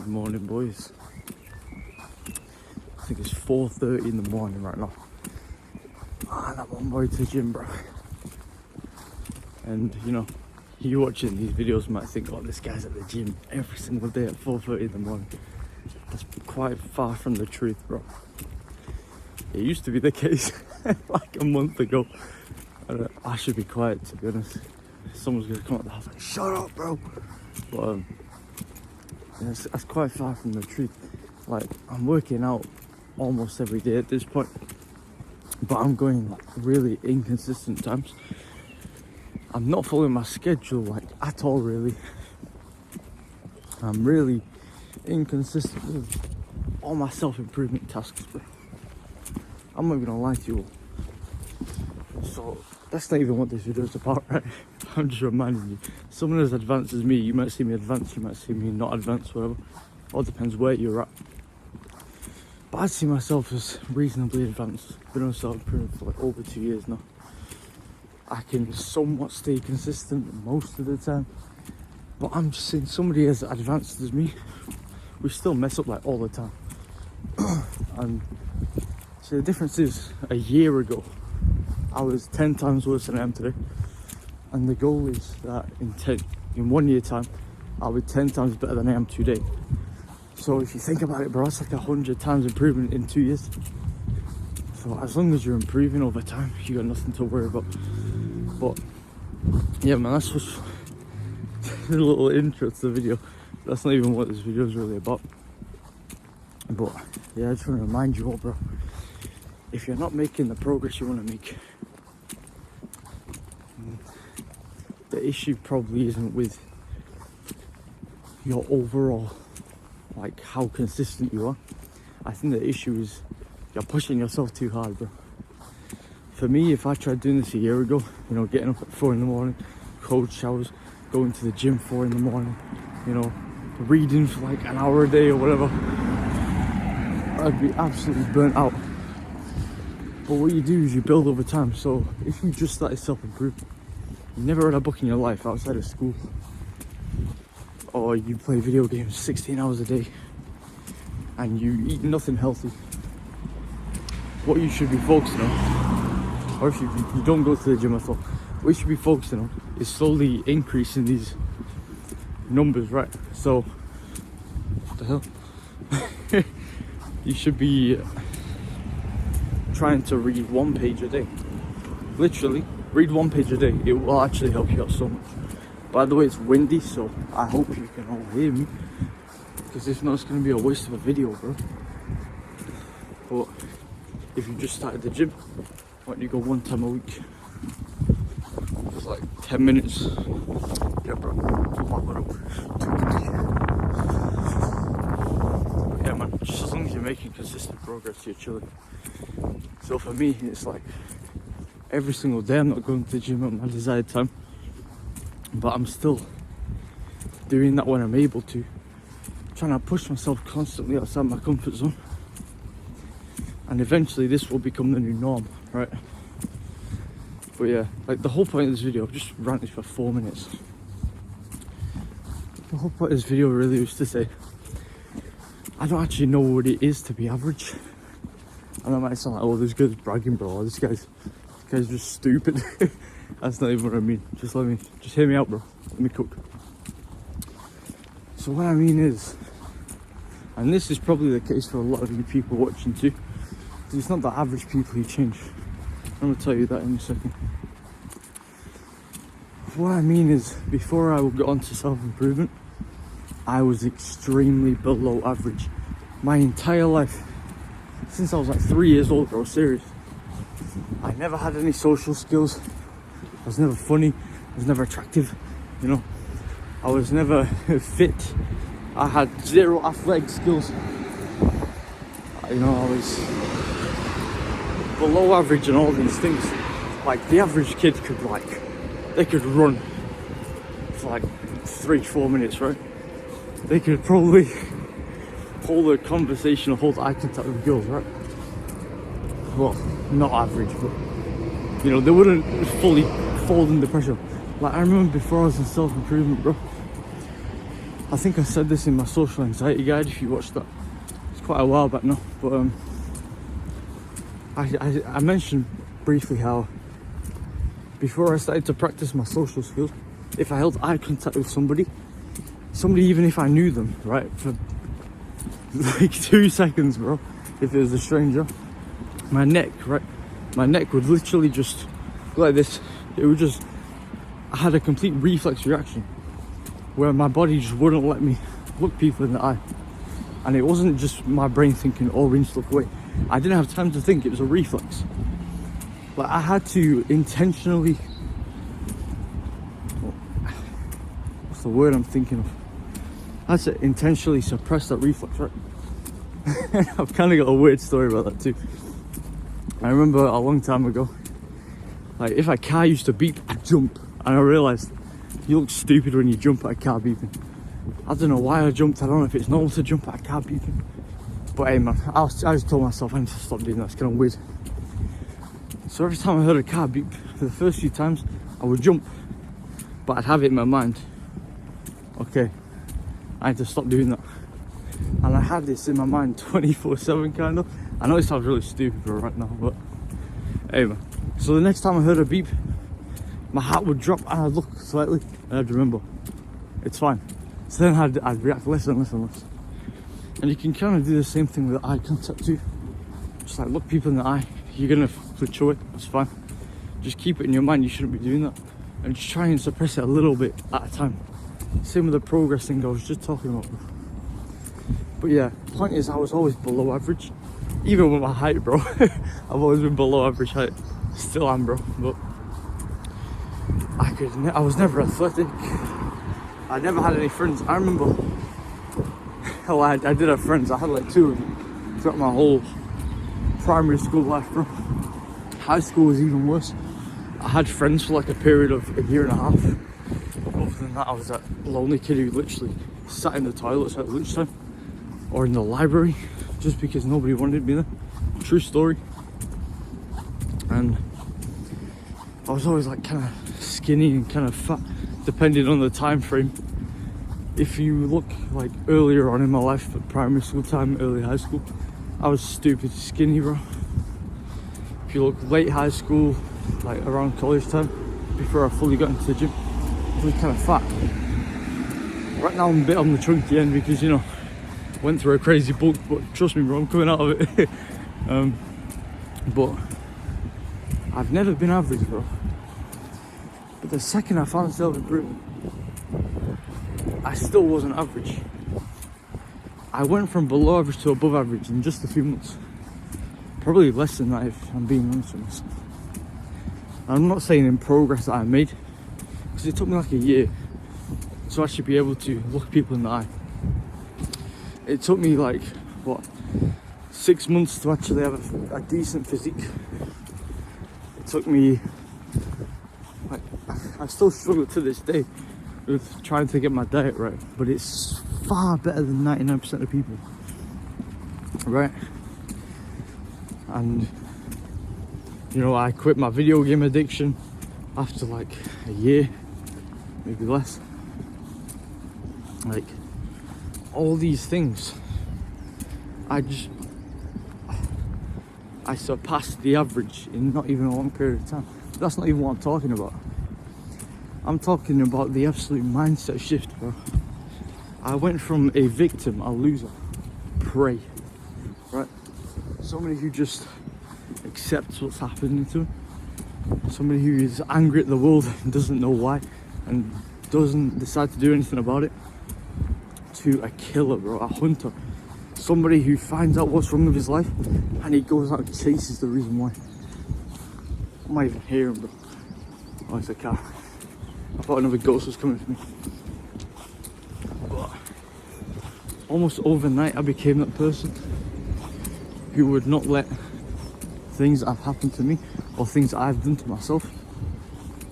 Good morning, boys. I think it's 4:30 in the morning right now. And I'm on my way to the gym, bro. And you know, you watching these videos might think, oh, this guy's at the gym every single day at 4:30 in the morning. That's quite far from the truth, bro. It used to be the case like a month ago. I should be quiet, to be honest. Someone's gonna come out the house like, shut up, bro. But yeah, that's quite far from the truth. Like, I'm working out almost every day at this point, but I'm going like really inconsistent times. I'm not following my schedule like at all, really. I'm really inconsistent with all my self-improvement tasks, bro. I'm not even gonna lie to you all. So that's not even what this video is about, right? I'm just reminding you, someone as advanced as me, you might see me advanced, you might see me not advanced, whatever. All depends where you're at. But I see myself as reasonably advanced. Been on self-improvement for like over 2 years now. I can somewhat stay consistent most of the time. But I'm just saying, somebody as advanced as me, we still mess up like all the time. And so the difference is, a year ago, I was 10 times worse than I am today. And the goal is that in 1 year time, I'll be 10 times better than I am today. So if you think about it, bro, it's like 100 times improvement in 2 years. So as long as you're improving over time, you got nothing to worry about. But yeah, man, that's what's a little intro to the video. That's not even what this video is really about. But yeah, I just want to remind you all, bro, if you're not making the progress you want to make, the issue probably isn't with your overall, like how consistent you are. I think the issue is you're pushing yourself too hard, bro. For me, if I tried doing this a year ago, you know, getting up at 4 in the morning, cold showers, going to the gym 4 in the morning, you know, reading for like an hour a day or whatever, I'd be absolutely burnt out. But what you do is you build over time. So if you just started self-improvement, you never read a book in your life outside of school, or you play video games 16 hours a day, and you eat nothing healthy, what you should be focusing on, or if you don't go to the gym at all, what you should be focusing on is slowly increasing these numbers, right? So, what the hell? You should be trying to read 1 page a day. Literally, read 1 page a day. It will actually help you out so much. By the way, it's windy, so I hope you can all hear me, because if not, it's going to be a waste of a video, bro. But if you just started the gym, why don't you go 1 time a week? It's like 10 minutes. Yeah, bro. Yeah, man. Just as long as you're making consistent progress, you're chilling. So for me, it's like every single day I'm not going to the gym at my desired time, but I'm still doing that when I'm able to, trying to push myself constantly outside my comfort zone. And eventually this will become the new norm, right? But yeah, like the whole point of this video, I've just ranted for 4 minutes. The whole point of this video really was to say, I don't actually know what it is to be average. And that might sound like, oh, this guy's bragging, bro, this guy's just stupid. That's not even what I mean. Just hear me out, bro. Let me cook. So what I mean is, and this is probably the case for a lot of you people watching too, because it's not the average people who change. I'm gonna tell you that in a second. What I mean is, before I got onto self-improvement, I was extremely below average. My entire life, since I was like 3 years old, bro, serious. I never had any social skills. I was never funny. I was never attractive, you know. I was never fit. I had 0 athletic skills. You know, I was below average in all these things. Like, the average kid they could run for like 3-4 minutes, right? They could probably hold a conversation or hold eye contact with girls, right? Well, not average, but you know, they wouldn't fully fall under pressure. Like, I remember before I was in self-improvement, bro, I think I said this in my social anxiety guide, if you watched that. It's quite a while back now, but I mentioned briefly how before I started to practice my social skills, if I held eye contact with somebody even if I knew them, right, for like 2 seconds, bro, if it was a stranger, my neck would literally just go like this. It would just, I had a complete reflex reaction where my body just wouldn't let me look people in the eye. And it wasn't just my brain thinking, oh, we need to look away. I didn't have time to think, it was a reflex. Like, I had to intentionally, what's the word I'm thinking of? I had to intentionally suppress that reflex, right? I've kind of got a weird story about that too. I remember a long time ago, like if a car used to beep, I'd jump. And I realised you look stupid when you jump at a car beeping. I don't know why I jumped. I don't know if it's normal to jump at a car beeping. But hey man, I just told myself I need to stop doing that. It's kind of weird. So every time I heard a car beep, for the first few times, I would jump. But I'd have it in my mind, okay, I need to stop doing that. And I had this in my mind 24/7 kind of. I know it sounds really stupid right now, but anyway. So the next time I heard a beep, my heart would drop and I'd look slightly and I'd remember, it's fine. So then I'd react less and less and less. And you can kind of do the same thing with eye contact too. Just like look people in the eye, you're gonna flinch away, that's fine. Just keep it in your mind, you shouldn't be doing that. And just try and suppress it a little bit at a time. Same with the progress thing I was just talking about. But yeah, the point is I was always below average. Even with my height, bro. I've always been below average height. Still am, bro. But I was never athletic. I never had any friends. I remember, hell, I did have friends. I had like 2 of them throughout my whole primary school life, bro. High school was even worse. I had friends for like a period of a year and a half. Other than that, I was that lonely kid who literally sat in the toilets at lunchtime or in the library just because nobody wanted me there. True story. And I was always like kind of skinny and kind of fat, depending on the time frame. If you look like earlier on in my life, at primary school time, early high school, I was stupid skinny, bro. If you look late high school, like around college time, before I fully got into the gym, I was kind of fat. Right now I'm a bit on the chunky end because, you know, went through a crazy bulk, but trust me, bro, I'm coming out of it. But I've never been average, bro. But the second I found self-improvement, I still wasn't average. I went from below average to above average in just a few months. Probably less than that if I'm being honest with myself. I'm not saying in progress that I made, because it took me like a year to actually be able to look people in the eye. It took me like, what, 6 months to actually have a decent physique. It took me, like, I still struggle to this day with trying to get my diet right, but it's far better than 99% of people, right? And, you know, I quit my video game addiction after like a year, maybe less. Like, all these things, I surpassed the average in not even a long period of time. That's not even what I'm talking about. I'm talking about the absolute mindset shift, bro. I went from a victim, a loser, prey, right? Somebody who just accepts what's happening to him. Somebody who is angry at the world and doesn't know why and doesn't decide to do anything about it, to a killer, bro, a hunter. Somebody who finds out what's wrong with his life and he goes out and chases the reason why. I'm not even hearing, bro. Oh, it's a car. I thought another ghost was coming for me. But almost overnight I became that person who would not let things that have happened to me or things that I've done to myself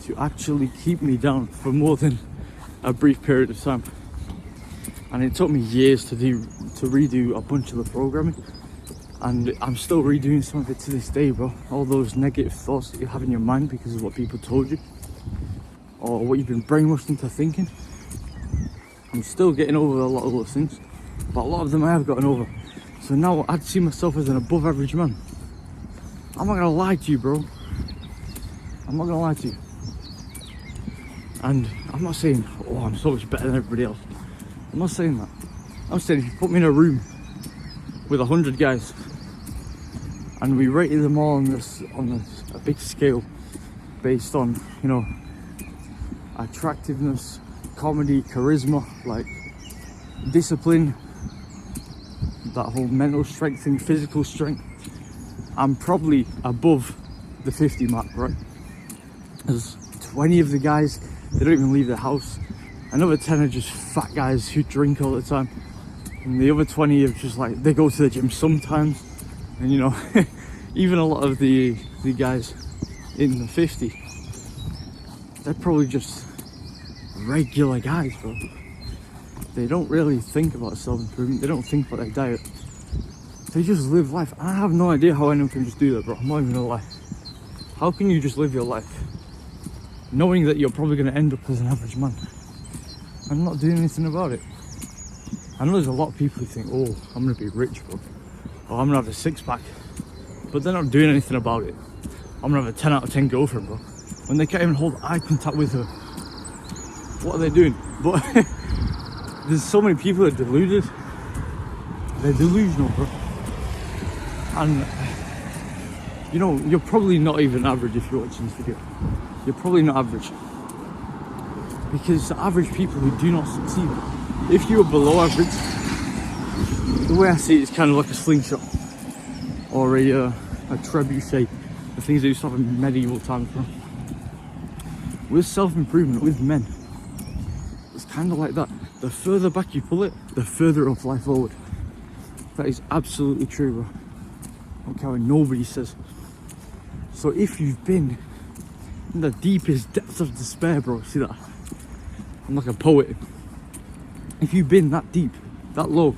to actually keep me down for more than a brief period of time. And it took me years to redo a bunch of the programming, and I'm still redoing some of it to this day, bro. All those negative thoughts that you have in your mind because of what people told you or what you've been brainwashed into thinking, I'm still getting over a lot of those things, but a lot of them I have gotten over. So now I'd see myself as an above average man. I'm not gonna lie to you, bro. I'm not gonna lie to you. And I'm not saying, oh, I'm so much better than everybody else. I'm not saying that. I'm saying if you put me in a room with 100 guys and we rated them all on a big scale based on, you know, attractiveness, comedy, charisma, like discipline, that whole mental strength thing, physical strength, I'm probably above the 50 mark, right? There's 20 of the guys, they don't even leave the house. Another 10 are just fat guys who drink all the time. And the other 20 are just like, they go to the gym sometimes. And you know, even a lot of the guys in the 50, they're probably just regular guys, bro. They don't really think about self-improvement. They don't think about their diet. They just live life. And I have no idea how anyone can just do that, bro. I'm not even gonna lie. How can you just live your life knowing that you're probably gonna end up as an average man and not doing anything about it? I know there's a lot of people who think, oh, I'm gonna be rich, bro. Or I'm gonna have a six-pack. But they're not doing anything about it. I'm gonna have a 10 out of 10 girlfriend, bro. When they can't even hold eye contact with her. What are they doing? But there's so many people that are deluded. They're delusional, bro. And you know, you're probably not even average if you're watching this video. You're probably not average. Because the average people who do not succeed, if you're below average, the way I see it is kind of like a slingshot or a trebuchet, the things they used to have in medieval times, bro. With self-improvement, with men, it's kind of like that. The further back you pull it, the further it'll fly forward. That is absolutely true, bro. I don't care what nobody says. So if you've been in the deepest depths of despair, bro, see that? I'm like a poet. If you've been that deep, that low,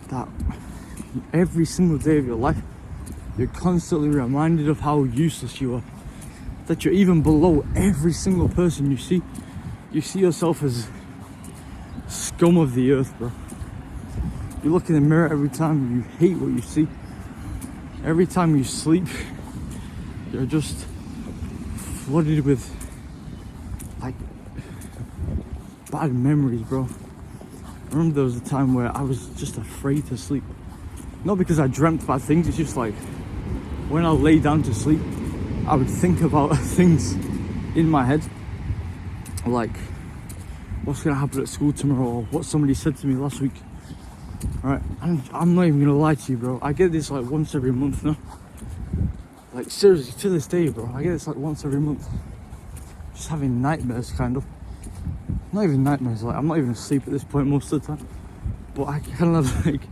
that every single day of your life, you're constantly reminded of how useless you are. That you're even below every single person you see. You see yourself as scum of the earth, bro. You look in the mirror every time, you hate what you see. Every time you sleep, you're just flooded with like bad memories, bro. I remember there was a time where I was just afraid to sleep. Not because I dreamt bad things, it's just like when I lay down to sleep, I would think about things in my head, like what's gonna happen at school tomorrow, or what somebody said to me last week. Right, I'm not even gonna lie to you, bro. I get this like once every month now. Like seriously, to this day, bro, I get this like once every month. Just having nightmares, kind of. Not even nightmares, like I'm not even asleep at this point most of the time. But I kind of have like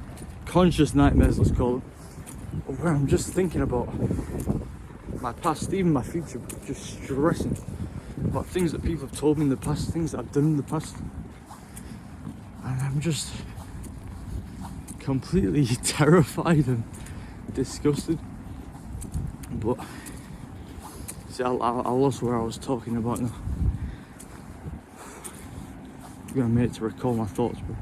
conscious nightmares, let's call it, where I'm just thinking about my past, even my future, just stressing about things that people have told me in the past, things that I've done in the past. And I'm just completely terrified and disgusted. But see, I lost where I was talking about now. I'm gonna make it to recall my thoughts, bro.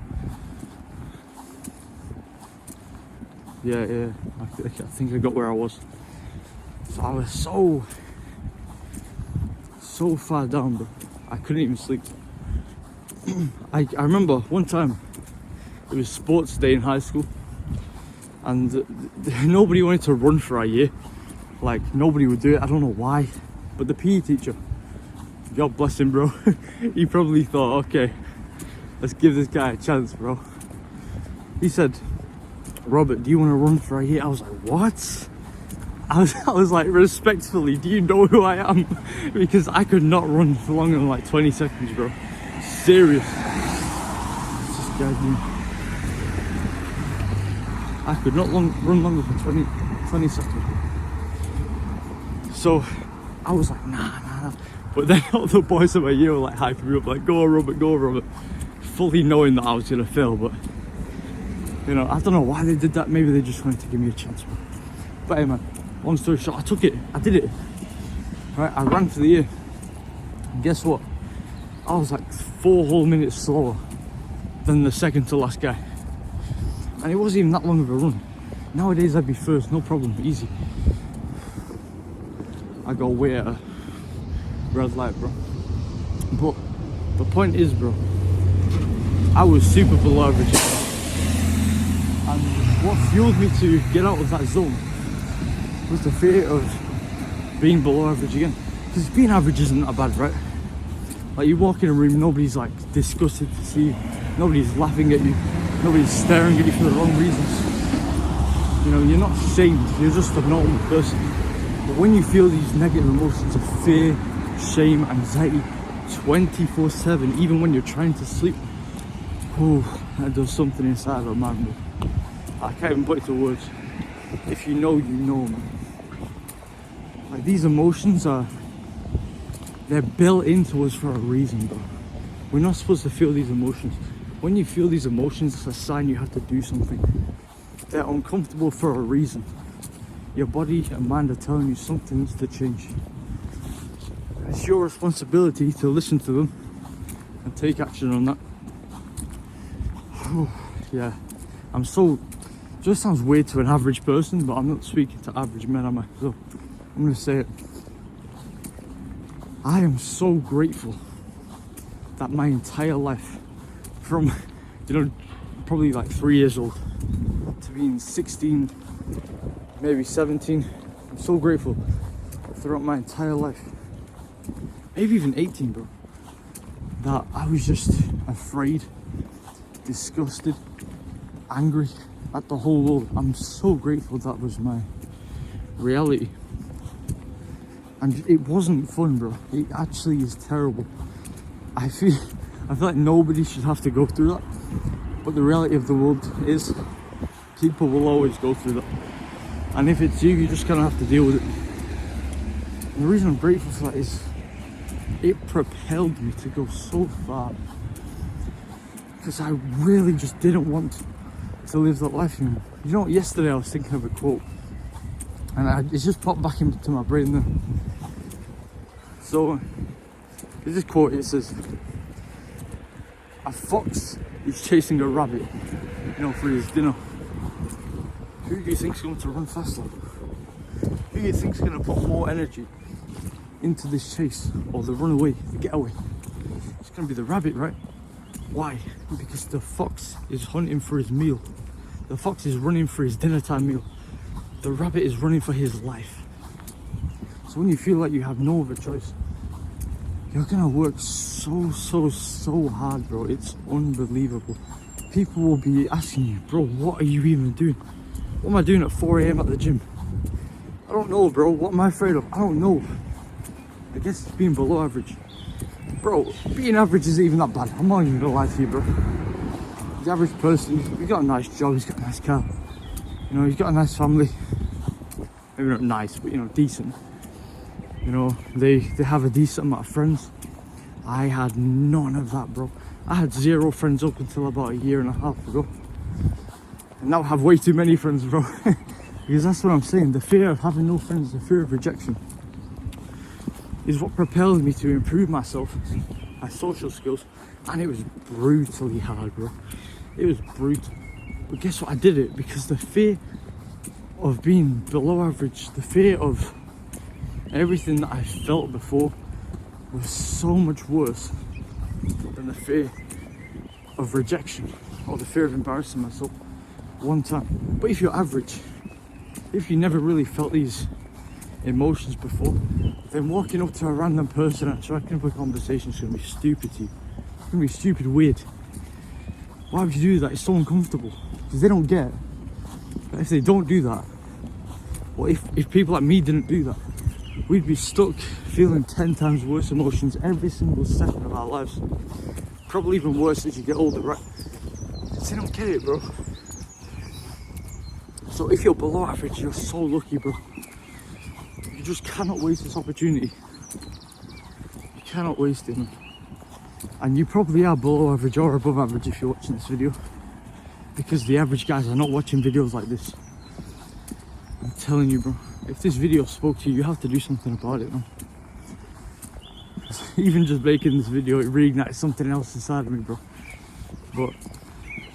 Yeah, I think I got where I was. So I was so far down, bro. I couldn't even sleep. I remember one time, it was sports day in high school, and nobody wanted to run for a year. Like, nobody would do it. I don't know why. But the PE teacher, God bless him, bro, he probably thought, okay, let's give this guy a chance, bro. He said, Robert, do you want to run for a year? I was like, what? I was like, respectfully, do you know who I am? Because I could not run for longer than like 20 seconds, bro. Serious. This guy knew. I could not run longer for 20 seconds. So I was like, nah. But then all the boys of my year were like hyping me up, like, go Robert. Fully knowing that I was gonna fail, but you know, I don't know why they did that. Maybe they just wanted to give me a chance. But hey, man, long story short, I did it. Right, I ran for the year. And guess what? I was like 4 whole minutes slower than the second to last guy. And it wasn't even that long of a run. Nowadays I'd be first, no problem, easy. I go way at a red light, bro. But the point is, bro, I was super below average. And what fueled me to get out of that zone was the fear of being below average again. Because being average isn't that bad, right? Like, you walk in a room, nobody's like disgusted to see you, nobody's laughing at you, nobody's staring at you for the wrong reasons. You know, you're not shamed, you're just a normal person. But when you feel these negative emotions of fear, shame, anxiety 24/7, even when you're trying to sleep, oh, that does something inside of a man, bro. I can't even put it to words. If you know, you know, man. Like, these emotions they're built into us for a reason, bro. We're not supposed to feel these emotions. When you feel these emotions, it's a sign you have to do something. They're uncomfortable for a reason. Your body and mind are telling you something needs to change. It's your responsibility to listen to them and take action on that. Yeah, just sounds weird to an average person, but I'm not speaking to average men, am I? So I'm gonna say it. I am so grateful that my entire life, from, you know, probably like 3 years old to being 16, maybe 17, I'm so grateful throughout my entire life, maybe even 18, bro, that I was just afraid, disgusted, angry at the whole world. I'm so grateful that was my reality. And it wasn't fun, bro. It actually is terrible. I feel like nobody should have to go through that. But the reality of the world is people will always go through that. And if it's you, you just kind of have to deal with it. And the reason I'm grateful for that is it propelled me to go so far. Because I really just didn't want to live that life anymore. You know what, yesterday I was thinking of a quote. And it just popped back into my brain then. So, there's this quote, it says, a fox is chasing a rabbit, you know, for his dinner. Who do you think's going to run faster? Who do you think's going to put more energy into this chase, or the runaway, the getaway? It's going to be the rabbit, right? Why? Because the fox is hunting for his meal. The fox is running for his dinner time meal. The rabbit is running for his life. So when you feel like you have no other choice, you're gonna work so hard, bro. It's unbelievable. People will be asking you, bro, what are you even doing? What am I doing at 4 AM at the gym? I don't know, bro. What am I afraid of? I don't know. I guess it's being below average. Bro, being average isn't even that bad. I'm not even gonna lie to you, bro. The average person, he's got a nice job, he's got a nice car. You know, he's got a nice family. Maybe not nice, but, you know, decent. You know, they have a decent amount of friends. I had none of that, bro. I had 0 friends up until about 1.5 years ago. And now I have way too many friends, bro. Because that's what I'm saying. The fear of having no friends, the fear of rejection, is what propelled me to improve myself, my social skills. And it was brutally hard, bro. It was brutal. But guess what? I did it because the fear of being below average, the fear of everything that I felt before was so much worse than the fear of rejection or the fear of embarrassing myself one time. But if you're average, if you never really felt these emotions before, then walking up to a random person and striking up a conversation is going to be stupid to you. It's going to be stupid weird. Why would you do that? It's so uncomfortable. Because they don't get it. But if they don't do that, or if people like me didn't do that, we'd be stuck feeling 10 times worse emotions every single second of our lives. Probably even worse as you get older, right? They don't get it, bro. So if you're below average, you're so lucky, bro. You just cannot waste this opportunity. You cannot waste it, man. And you probably are below average or above average if you're watching this video. Because the average guys are not watching videos like this. I'm telling you, bro. If this video spoke to you, you have to do something about it, man. even just making this video, it reignited something else inside of me, bro. But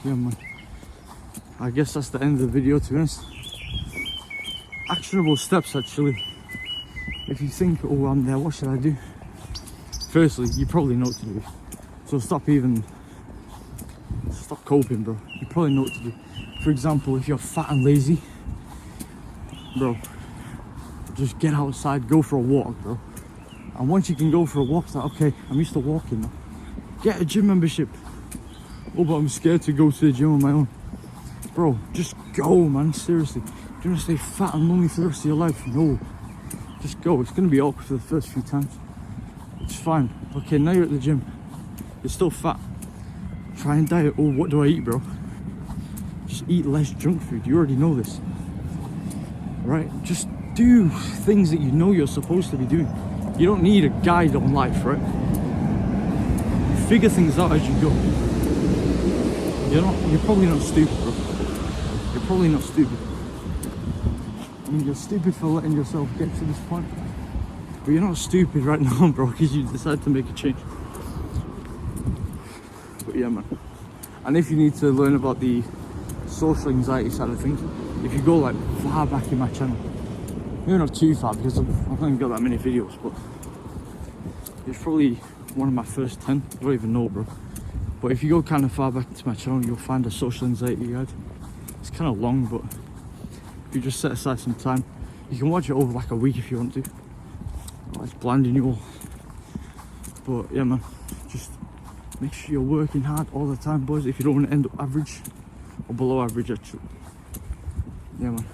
yeah, man, I guess that's the end of the video, to be honest. Actionable steps, actually. If you think, oh, I'm there, what should I do? Firstly, you probably know what to do. So stop coping, bro. You probably know what to do. For example, if you're fat and lazy, bro, just get outside, go for a walk, bro. And once you can go for a walk, it's like, okay, I'm used to walking now. Get a gym membership. Oh, but I'm scared to go to the gym on my own. Bro, just go, man, seriously. Do you want to stay fat and lonely for the rest of your life? No. Just go. It's going to be awkward for the first few times. It's fine. Okay, now you're at the gym. You're still fat. Try and diet. Oh, what do I eat, bro? Just eat less junk food. You already know this. Right? Just do things that you know you're supposed to be doing. You don't need a guide on life, right? You figure things out as you go. You're probably not stupid, bro. You're probably not stupid. I mean, you're stupid for letting yourself get to this point. But you're not stupid right now, bro, because you decide to make a change. But yeah, man. And if you need to learn about the social anxiety side of things, if you go like far back in my channel, maybe not too far because I've not even got that many videos, but it's probably one of my first 10. I don't even know, bro. But if you go kind of far back into my channel, you'll find a social anxiety guide. It's kind of long, but if you just set aside some time, you can watch it over like a week if you want to. Oh, it's blinding you all. But yeah, man, just make sure you're working hard all the time, boys, if you don't want to end up average or below average, actually. Yeah, man.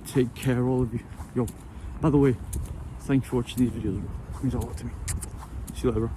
Take care, all of you. Yo, by the way, thanks for watching these videos, bro. It means a lot to me. See you later, bro.